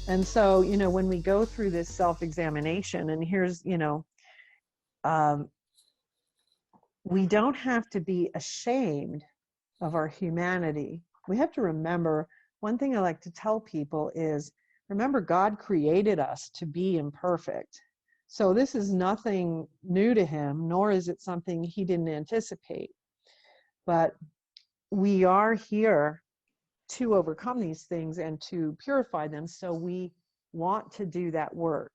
And so, when we go through this self-examination, and here's, um, we don't have to be ashamed of our humanity. We have to remember, one thing I like to tell people is, remember, God created us to be imperfect. So this is nothing new to him, nor is it something he didn't anticipate. But we are here to overcome these things and to purify them. So we want to do that work.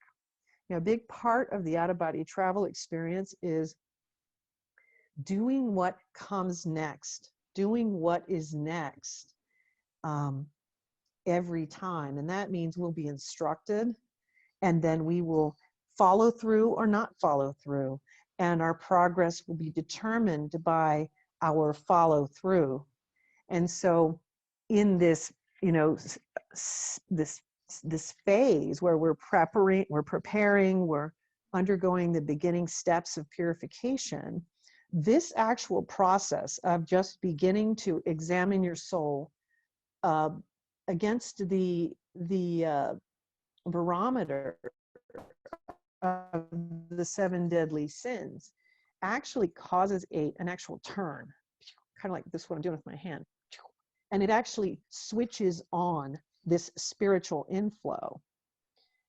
A big part of the out-of-body travel experience is doing what comes next, doing what is next every time. And that means we'll be instructed, and then we will follow through or not follow through. And our progress will be determined by our follow through. And so in this, this phase where we're preparing, we're undergoing the beginning steps of purification, this actual process of just beginning to examine your soul against the barometer of the 7 deadly sins actually causes an actual turn, kind of like this, what I'm doing with my hand. And it actually switches on this spiritual inflow.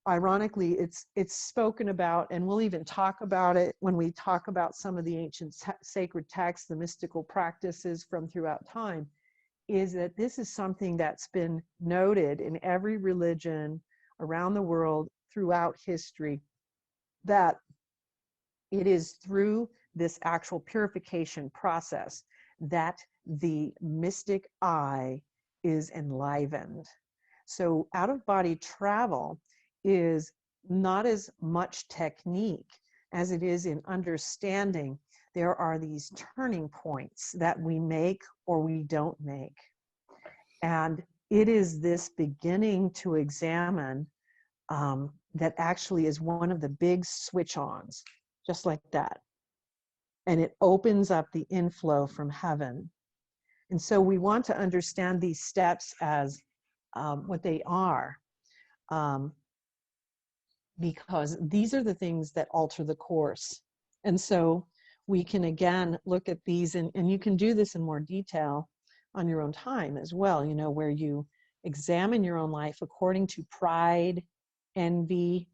Ironically, it's spoken about, and we'll even talk about it when we talk about some of the ancient sacred texts, the mystical practices from throughout time, is that this is something that's been noted in every religion around the world throughout history, that it is through this actual purification process that the mystic eye is enlivened. So out-of-body travel is not as much technique as it is in understanding there are these turning points that we make or we don't make. And it is this beginning to examine that actually is one of the big switch-ons, just like that. And it opens up the inflow from heaven. And so we want to understand these steps as what they are, because these are the things that alter the course. And so we can again look at these, and you can do this in more detail on your own time as well, where you examine your own life according to pride, envy,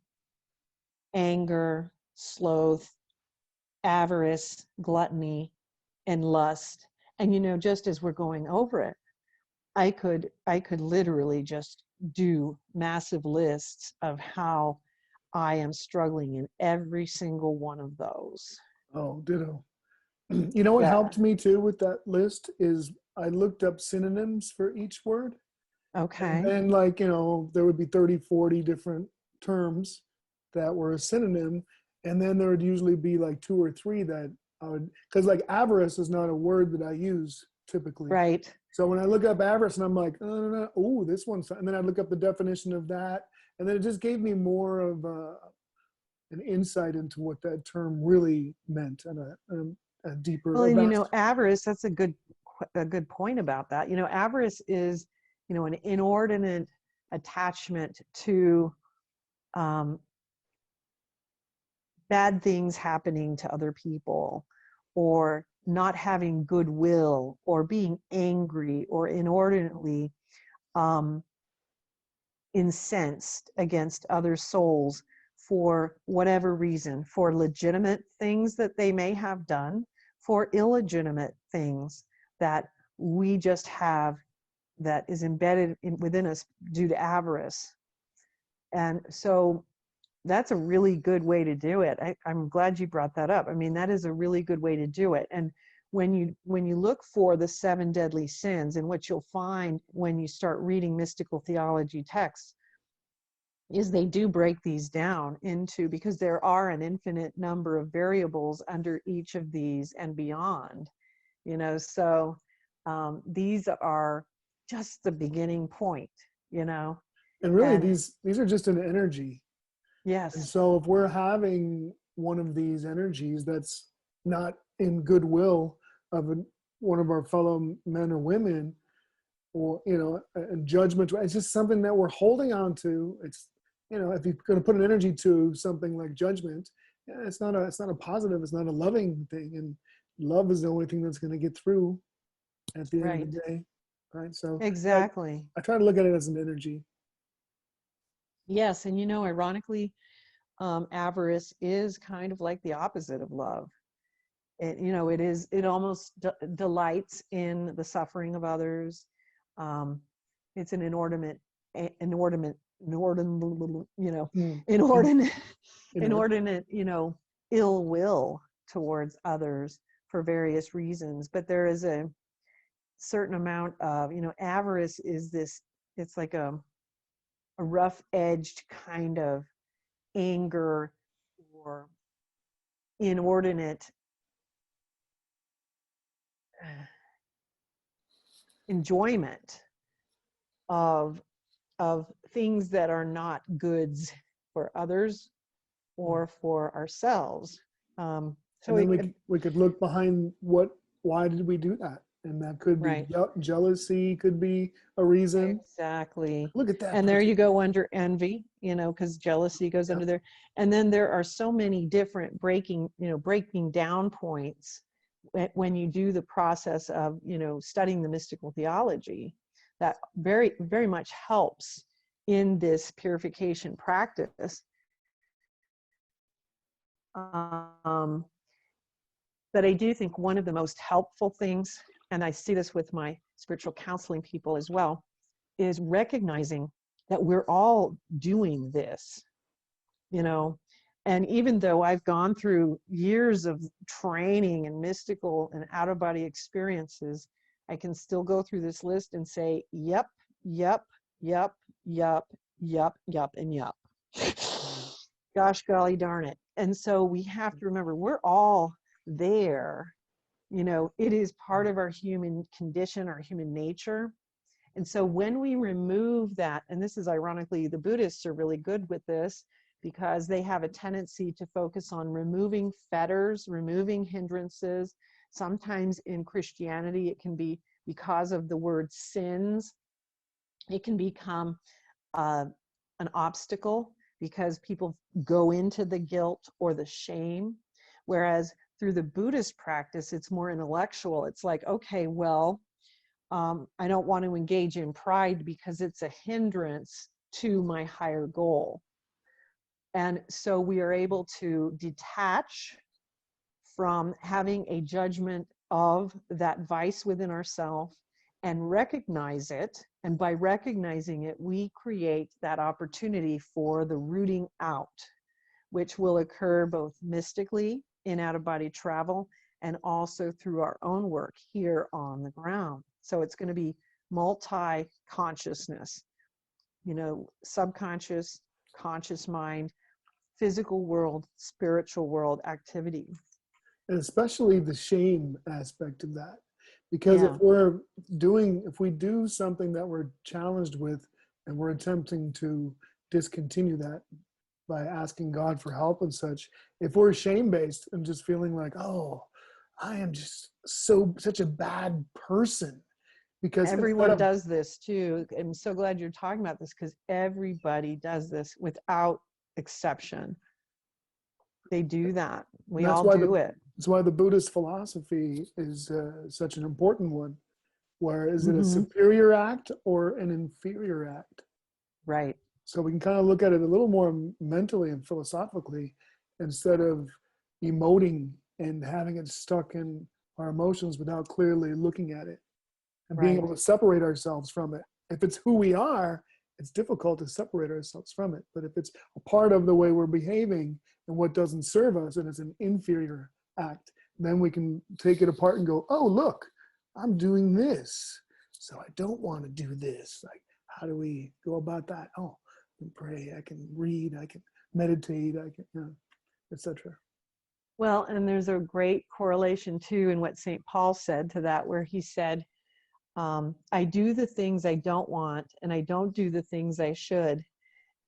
anger, sloth, avarice, gluttony, and lust. And just as we're going over it, I could literally just do massive lists of how I am struggling in every single one of those. Oh, ditto. You know what helped me too with that list is I looked up synonyms for each word. Okay. And there would be 30, 40 different terms that were a synonym. And then there would usually be like 2 or 3 that I would, because like avarice is not a word that I use typically. Right. So when I look up avarice and I'm like, oh, this one's, and then I look up the definition of that. And then it just gave me more of an insight into what that term really meant and a deeper. Well, and avarice, that's a good point about that. Avarice is, an inordinate attachment to bad things happening to other people, or not having goodwill, or being angry, or inordinately incensed against other souls for whatever reason, for legitimate things that they may have done, for illegitimate things that we just have that is embedded within us due to avarice. And so that's a really good way to do it. I'm glad you brought that up. I mean, that is a really good way to do it. And when you look for the 7 deadly sins, and what you'll find when you start reading mystical theology texts is they do break these down into, because there are an infinite number of variables under each of these and beyond, so these are just the beginning point, And really these are just an energy. Yes. And so if we're having one of these energies that's not in goodwill of one of our fellow men or women, or, and judgment. It's just something that we're holding on to. It's, if you're going to put an energy to something like judgment, it's not a positive, it's not a loving thing. And love is the only thing that's going to get through at the end of the day. Right. So Exactly. I try to look at it as an energy. Yes. And, ironically, avarice is kind of like the opposite of love. It almost delights in the suffering of others. It's an inordinate, ill will towards others for various reasons. But there is a certain amount of, avarice is this, it's like a rough-edged kind of anger or inordinate enjoyment of things that are not goods for others or for ourselves. So then we could look behind why did we do that? And that could be jealousy, could be a reason. Exactly. Look at that. And there you go under envy, because jealousy goes under there. And then there are so many different breaking down points when you do the process of, studying the mystical theology that very, very much helps in this purification practice. But I do think one of the most helpful things, and I see this with my spiritual counseling people as well, is recognizing that we're all doing this, and even though I've gone through years of training and mystical and out-of-body experiences, I can still go through this list and say, yep, yep, yep, yep, yep, yep, and yep. Gosh, golly darn it. And so we have to remember, we're all there. It is part of our human condition, our human nature. And so when we remove that, and this is ironically, the Buddhists are really good with this because they have a tendency to focus on removing fetters, removing hindrances. Sometimes in Christianity, it can be because of the word sins. It can become an obstacle because people go into the guilt or the shame. Whereas through the Buddhist practice, it's more intellectual. It's like, okay, well, I don't want to engage in pride because it's a hindrance to my higher goal. And so we are able to detach from having a judgment of that vice within ourselves and recognize it. And by recognizing it, we create that opportunity for the rooting out, which will occur both mystically in out-of-body travel and also through our own work here on the ground. So it's going to be multi-consciousness, subconscious, conscious mind, physical world, spiritual world activity. And especially the shame aspect of that. Because if we do something that we're challenged with and we're attempting to discontinue that by asking God for help and such, if we're shame-based and just feeling like, oh, I am just such a bad person. Because everyone does this too. I'm so glad you're talking about this because everybody does this without exception. They do that. We all do it. That's why the Buddhist philosophy is such an important one. Where is it a superior act or an inferior act? Right. So we can kind of look at it a little more mentally and philosophically instead of emoting and having it stuck in our emotions without clearly looking at it and being able to separate ourselves from it. If it's who we are, it's difficult to separate ourselves from it. But if it's a part of the way we're behaving and what doesn't serve us and it's an inferior act, then we can take it apart and go, oh, look, I'm doing this. So I don't want to do this. Like, how do we go about that? Oh, I can pray, I can read, I can meditate, I can, etc. Well, and there's a great correlation too in what St. Paul said to that, where he said, I do the things I don't want and I don't do the things I should.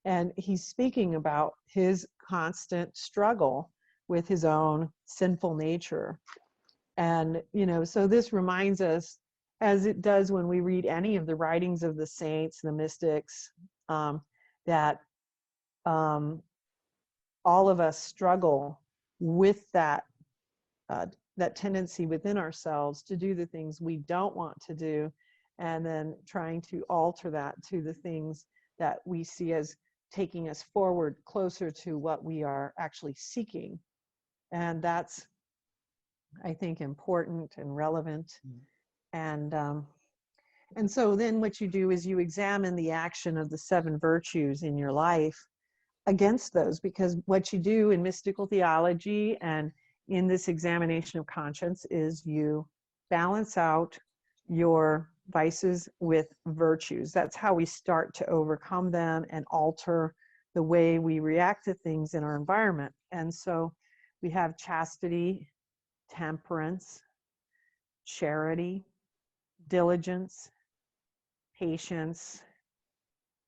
And he's speaking about his constant struggle with his own sinful nature. And, so this reminds us, as it does when we read any of the writings of the saints, the mystics, that all of us struggle with that that tendency within ourselves to do the things we don't want to do, and then trying to alter that to the things that we see as taking us forward closer to what we are actually seeking. And that's, I think, important and relevant. And so then what you do is you examine the action of the 7 virtues in your life against those, because what you do in mystical theology and in this examination of conscience is you balance out your vices with virtues. That's how we start to overcome them and alter the way we react to things in our environment. And so we have chastity, temperance, charity, diligence, patience,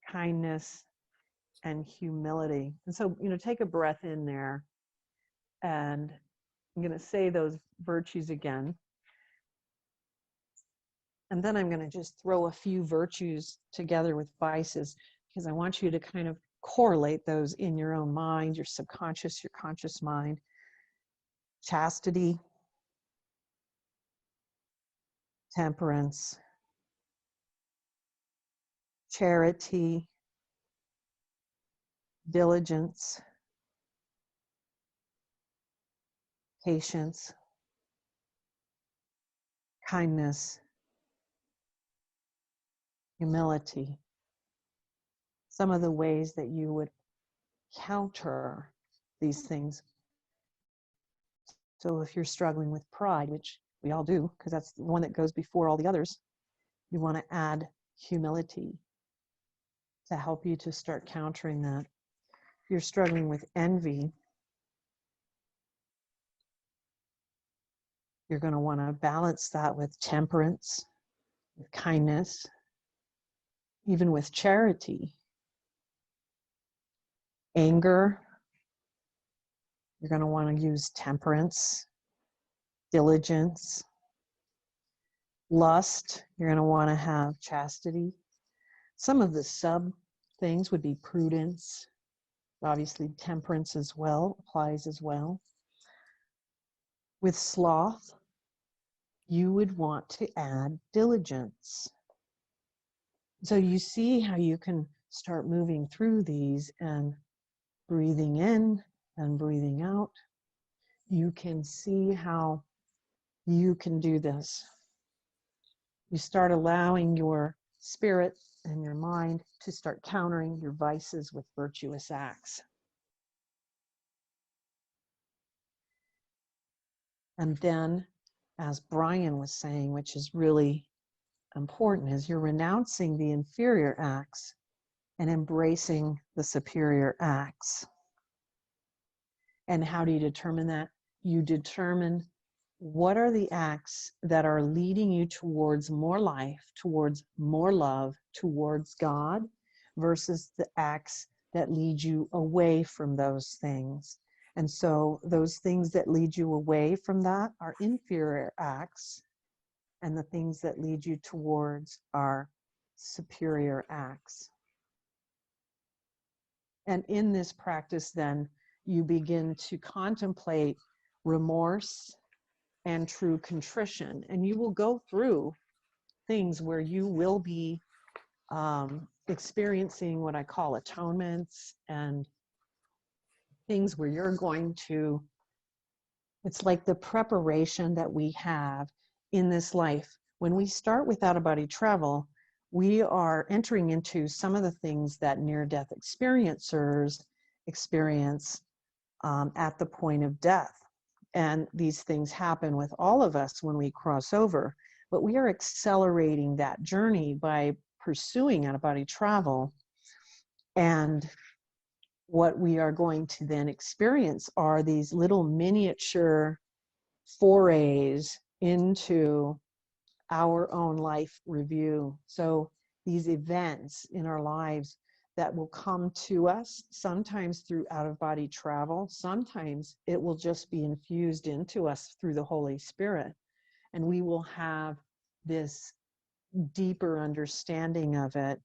kindness, and humility. And so, take a breath in there, and I'm going to say those virtues again. And then I'm going to just throw a few virtues together with vices, because I want you to kind of correlate those in your own mind, your subconscious, your conscious mind. Chastity, temperance, charity, diligence, patience, kindness, humility. Some of the ways that you would counter these things. So if you're struggling with pride, which we all do, because that's the one that goes before all the others, you want to add humility to help you to start countering that. If you're struggling with envy, you're going to want to balance that with temperance, with kindness, even with charity. Anger, you're going to want to use temperance, diligence. Lust, you're going to want to have chastity. Some of the sub things would be prudence. Obviously, temperance as well applies as well. With sloth, you would want to add diligence. So you see how you can start moving through these and breathing in and breathing out. You can see how you can do this. You start allowing your spirit and your mind to start countering your vices with virtuous acts. And then, as Brian was saying, which is really important, is you're renouncing the inferior acts and embracing the superior acts. And how do you determine that? You determine what are the acts that are leading you towards more life, towards more love, towards God, versus the acts that lead you away from those things. And so those things that lead you away from that are inferior acts, and the things that lead you towards are superior acts. And in this practice, then, you begin to contemplate remorse and true contrition. And you will go through things where you will be experiencing what I call atonements, and things where you're going to, it's like the preparation that we have in this life. When we start with out-of-body travel, we are entering into some of the things that near-death experiencers experience at the point of death. And these things happen with all of us when we cross over. But we are accelerating that journey by pursuing out-of-body travel. And what we are going to then experience are these little miniature forays into our own life review. So these events in our lives that will come to us, sometimes through out-of-body travel, sometimes it will just be infused into us through the Holy Spirit. And we will have this deeper understanding of it.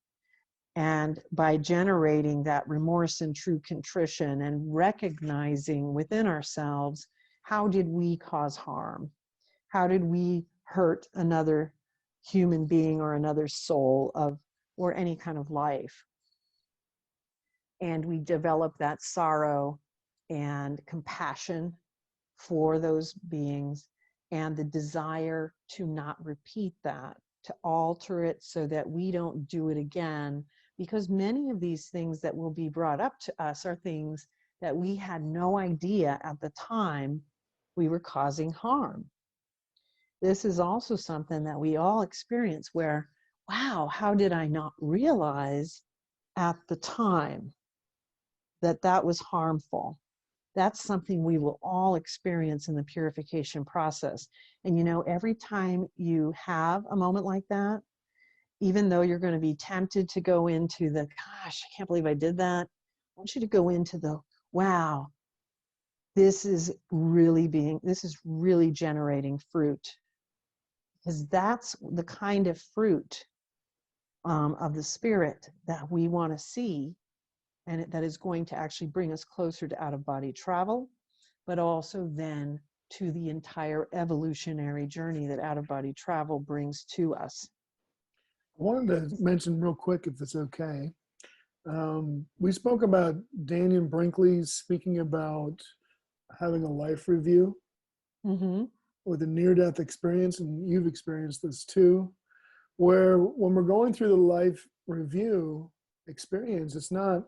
And by generating that remorse and true contrition and recognizing within ourselves, how did we cause harm? How did we hurt another human being or another soul or any kind of life? And we develop that sorrow and compassion for those beings and the desire to not repeat that, to alter it so that we don't do it again. Because many of these things that will be brought up to us are things that we had no idea at the time we were causing harm. This is also something that we all experience where, wow, how did I not realize at the time that that was harmful? That's something we will all experience in the purification process. And you know, every time you have a moment like that, even though you're going to be tempted to go into the, gosh, I can't believe I did that, I want you to go into the, wow, this is really generating fruit. Because that's the kind of fruit of the spirit that we want to see, and that is going to actually bring us closer to out-of-body travel, but also then to the entire evolutionary journey that out-of-body travel brings to us. I wanted to mention real quick, if it's okay. We spoke about Daniel Brinkley's speaking about having a life review with a near-death experience, and you've experienced this too, where when we're going through the life review experience, it's not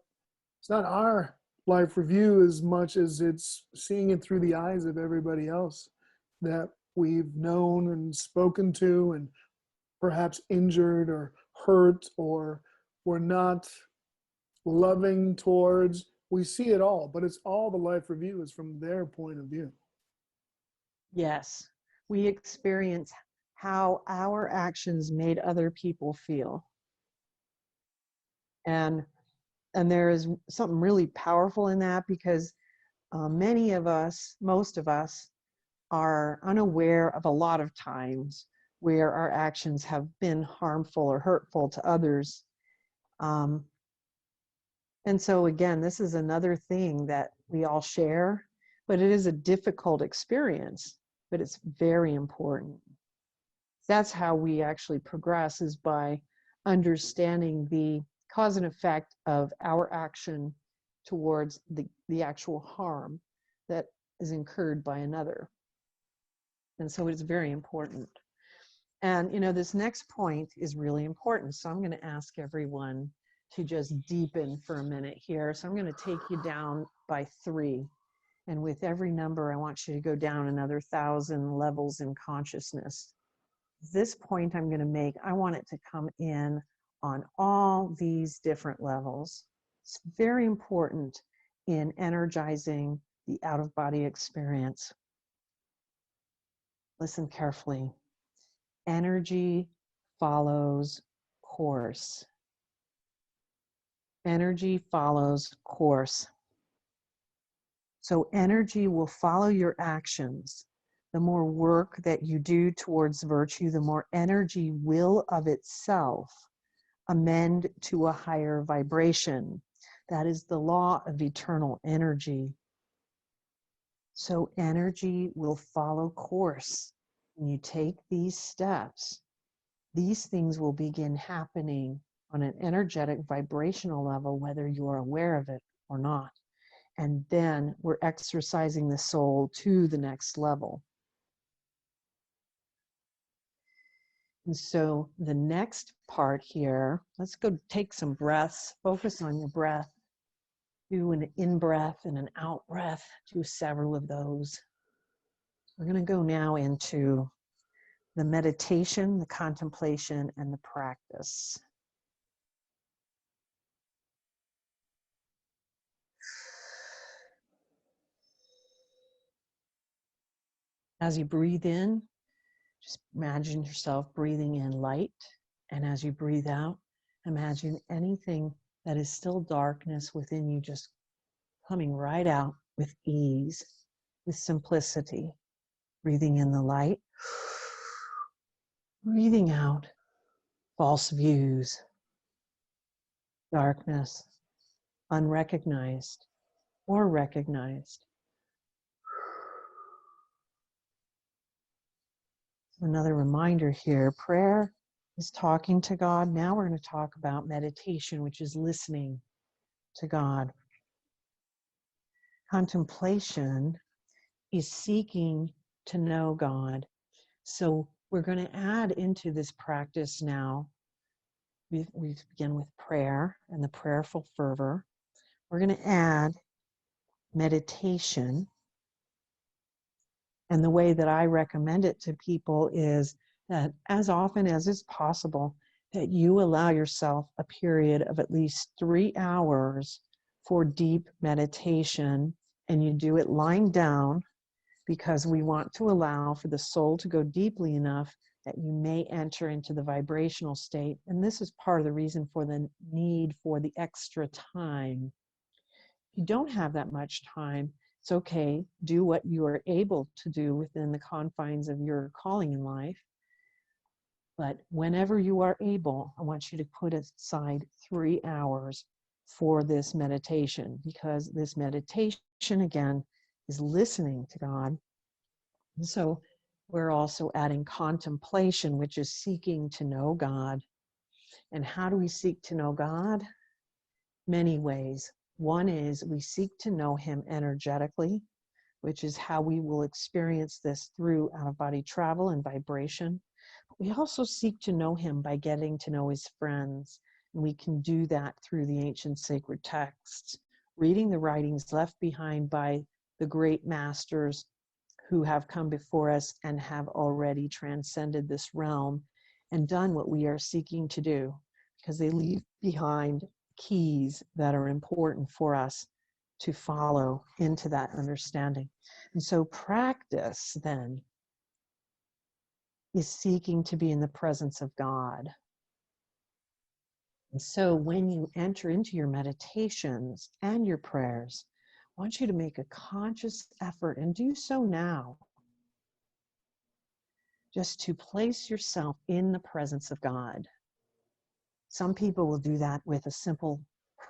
our life review as much as it's seeing it through the eyes of everybody else that we've known and spoken to and perhaps injured or hurt or we're not loving towards. We see it all, but it's all the life review is from their point of view. Yes, we experience how our actions made other people feel. And there is something really powerful in that, because many of us, most of us, are unaware of a lot of times where our actions have been harmful or hurtful to others. And so again, this is another thing that we all share, but it is a difficult experience, but it's very important. That's how we actually progress, is by understanding the cause and effect of our action towards the actual harm that is incurred by another. And so it's very important. And, you know, this next point is really important. So I'm going to ask everyone to just deepen for a minute here. So I'm going to take you down by 3. And with every number, I want you to go down another 1,000 levels in consciousness. This point I'm going to make, I want it to come in on all these different levels. It's very important in energizing the out-of-body experience. Listen carefully. Energy follows course. Energy follows course. So energy will follow your actions. The more work that you do towards virtue, the more energy will of itself amend to a higher vibration. That is the law of eternal energy. So energy will follow course. When you take these steps, these things will begin happening on an energetic vibrational level, whether you are aware of it or not. And then we're exercising the soul to the next level. And so the next part here, let's go take some breaths. Focus on your breath. Do an in-breath and an out-breath. Do several of those. We're going to go now into the meditation, the contemplation, and the practice. As you breathe in, just imagine yourself breathing in light. And as you breathe out, imagine anything that is still darkness within you just coming right out with ease, with simplicity. Breathing in the light, breathing out false views, darkness, unrecognized or recognized. Another reminder here, prayer is talking to God. Now we're going to talk about meditation, which is listening to God. Contemplation is seeking to know God. So we're going to add into this practice now. We begin with prayer and the prayerful fervor. We're going to add meditation. And the way that I recommend it to people is that as often as is possible, that you allow yourself a period of at least 3 hours for deep meditation, and you do it lying down, because we want to allow for the soul to go deeply enough that you may enter into the vibrational state. And this is part of the reason for the need for the extra time. If you don't have that much time, it's okay. Do what you are able to do within the confines of your calling in life. But whenever you are able, I want you to put aside 3 hours for this meditation, because this meditation, again, is listening to God. And so we're also adding contemplation, which is seeking to know God. And how do we seek to know God? Many ways. One is we seek to know Him energetically, which is how we will experience this through out-of-body travel and vibration. We also seek to know Him by getting to know His friends. And we can do that through the ancient sacred texts, reading the writings left behind by the great masters who have come before us and have already transcended this realm and done what we are seeking to do, because they leave behind keys that are important for us to follow into that understanding. And so practice then is seeking to be in the presence of God. And so when you enter into your meditations and your prayers, I want you to make a conscious effort, and do so now, just to place yourself in the presence of God. Some people will do that with a simple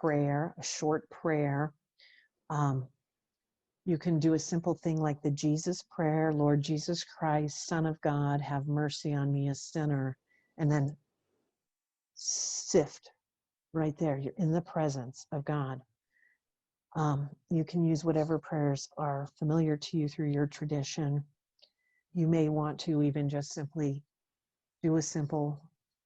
prayer, a short prayer. You can do a simple thing like the Jesus prayer, Lord Jesus Christ, Son of God, have mercy on me, a sinner, and then sift right there. You're in the presence of God. You can use whatever prayers are familiar to you through your tradition. You may want to even just simply do a simple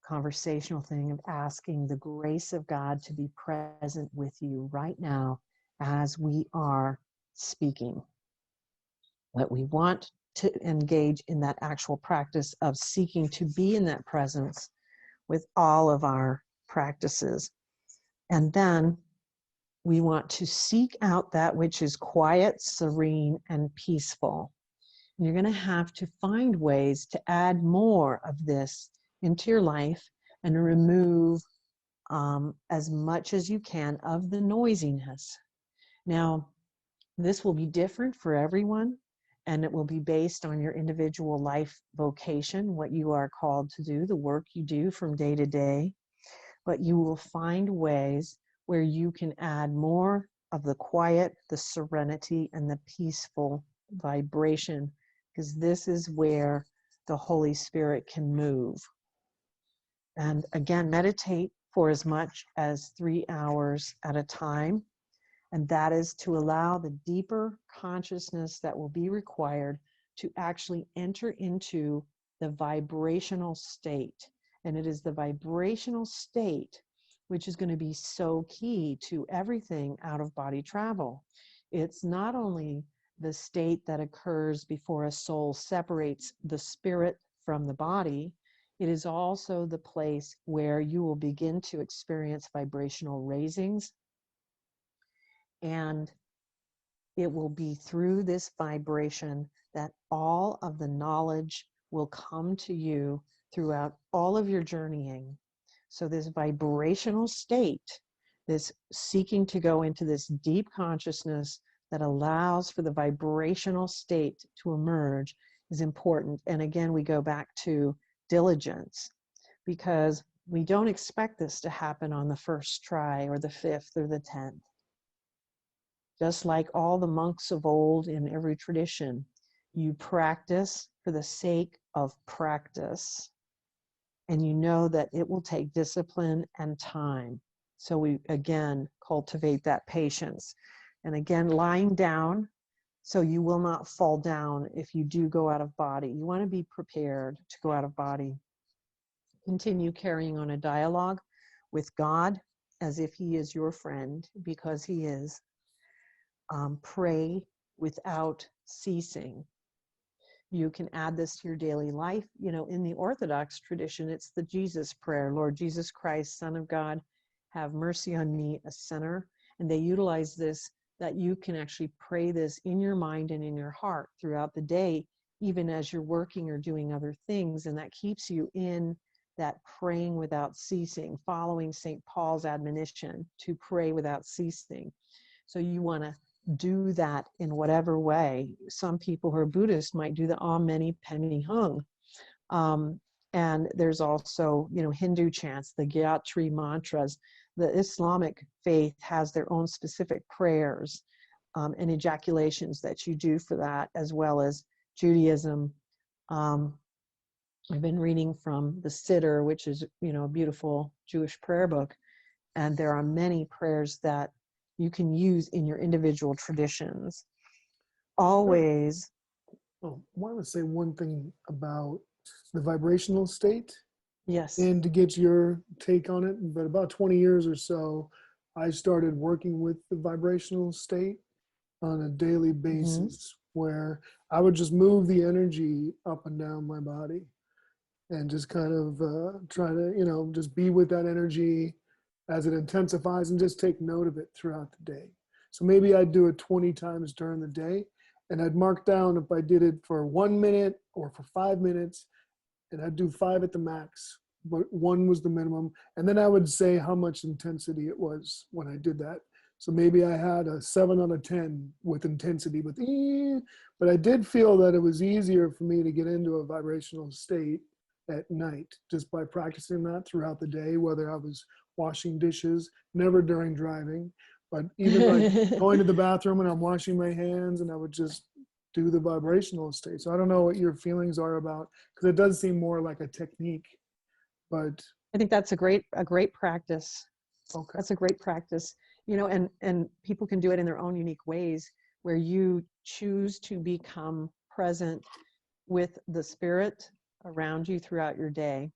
conversational thing of asking the grace of God to be present with you right now as we are speaking. But we want to engage in that actual practice of seeking to be in that presence with all of our practices. And then we want to seek out that which is quiet, serene, and peaceful. And you're going to have to find ways to add more of this into your life and remove as much as you can of the noisiness. Now, this will be different for everyone, and it will be based on your individual life vocation, what you are called to do, the work you do from day to day. But you will find ways where you can add more of the quiet, the serenity, and the peaceful vibration, because this is where the Holy Spirit can move. And again, meditate for as much as 3 hours at a time. And that is to allow the deeper consciousness that will be required to actually enter into the vibrational state. And it is the vibrational state which is going to be so key to everything out of body travel. It's not only the state that occurs before a soul separates the spirit from the body, it is also the place where you will begin to experience vibrational raisings. And it will be through this vibration that all of the knowledge will come to you throughout all of your journeying. So this vibrational state, this seeking to go into this deep consciousness that allows for the vibrational state to emerge is important. And again, we go back to diligence, because We don't expect this to happen on the first try or the fifth or the 10th. Just like all the monks of old in every tradition, you practice for the sake of practice. And you know that it will take discipline and time. So we, again, cultivate that patience. And again, lying down so you will not fall down if you do go out of body. You want to be prepared to go out of body. Continue carrying on a dialogue with God as if He is your friend, because He is. Pray without ceasing. You can add this to your daily life. You know, in the Orthodox tradition, it's the Jesus prayer. Lord Jesus Christ, Son of God, have mercy on me, a sinner. And they utilize this, that you can actually pray this in your mind and in your heart throughout the day, even as you're working or doing other things. And that keeps you in that praying without ceasing, following St. Paul's admonition to pray without ceasing. So you want to do that in whatever way. Some people who are Buddhist might do the Om Mani Padme Hum. And there's also, you know, Hindu chants, the Gayatri mantras. The Islamic faith has their own specific prayers and ejaculations that you do for that, as well as Judaism. I've been reading from the Siddur, which is, you know, a beautiful Jewish prayer book. And there are many prayers that you can use in your individual traditions. Always. Oh, I want to say one thing about the vibrational state, Yes. and to get your take on it. But about 20 years or so, I started working with the vibrational state on a daily basis, where I would just move the energy up and down my body and just kind of try to, you know, just be with that energy as it intensifies and just take note of it throughout the day. So maybe I'd do it 20 times during the day, and I'd mark down if I did it for 1 minute or for 5 minutes, and I'd do 5 at the max, but 1 was the minimum. And then I would say how much intensity it was when I did that. So maybe I had a 7 out of 10 with intensity, but I did feel that it was easier for me to get into a vibrational state at night just by practicing that throughout the day, whether I was washing dishes, never during driving, but even like going to the bathroom and I'm washing my hands, and I would just do the vibrational state. So I don't know what your feelings are about, because it does seem more like a technique, but I think that's a great practice. okay. That's a great practice. You know, and people can do it in their own unique ways, where you choose to become present with the spirit around you throughout your day.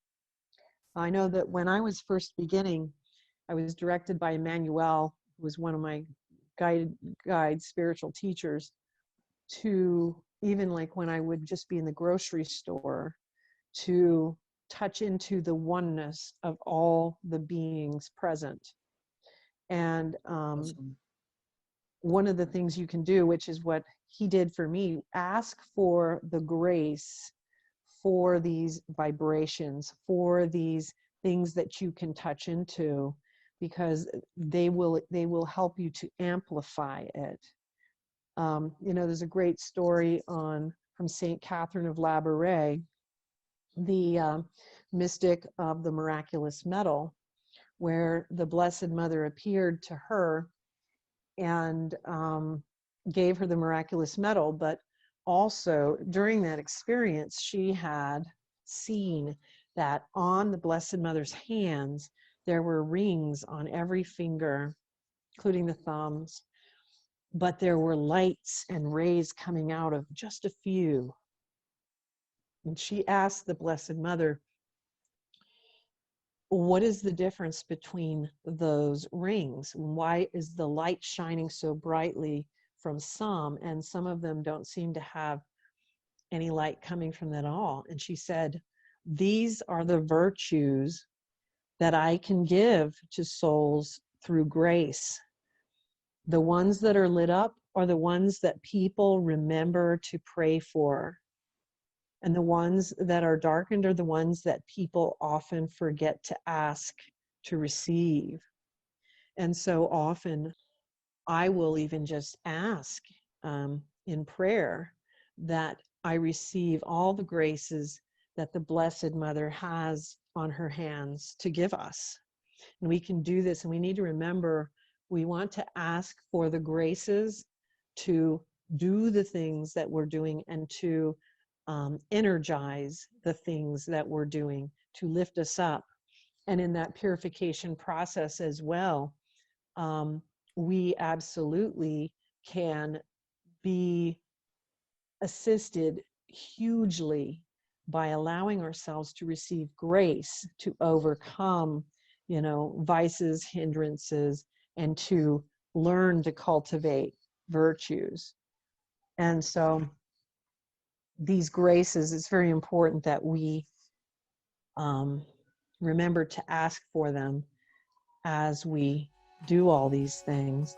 I know that when I was first beginning, I was directed by Emmanuel, who was one of my guide spiritual teachers, to, even like when I would just be in the grocery store, to touch into the oneness of all the beings present. And Awesome. one of the things you can do, which is what he did for me, ask for the grace for these vibrations, for these things that you can touch into, because they will help you to amplify it. You know, there's a great story from Saint Catherine of Labouré, the mystic of the miraculous medal, where the Blessed Mother appeared to her and gave her the miraculous medal, but also during that experience, she had seen that on the Blessed Mother's hands, there were rings on every finger, including the thumbs, but there were lights and rays coming out of just a few. And she asked the Blessed Mother, what is the difference between those rings? Why is the light shining so brightly from some, and some of them don't seem to have any light coming from them at all? And she said, these are the virtues that I can give to souls through grace. The ones that are lit up are the ones that people remember to pray for. And the ones that are darkened are the ones that people often forget to ask to receive. And so often I will even just ask in prayer that I receive all the graces that the Blessed Mother has on her hands to give us. And we can do this, and we need to remember we want to ask for the graces to do the things that we're doing and to energize the things that we're doing, to lift us up. And in that purification process as well, we absolutely can be assisted hugely by allowing ourselves to receive grace to overcome, vices, hindrances, and to learn to cultivate virtues. And so these graces, it's very important that we remember to ask for them as we do all these things.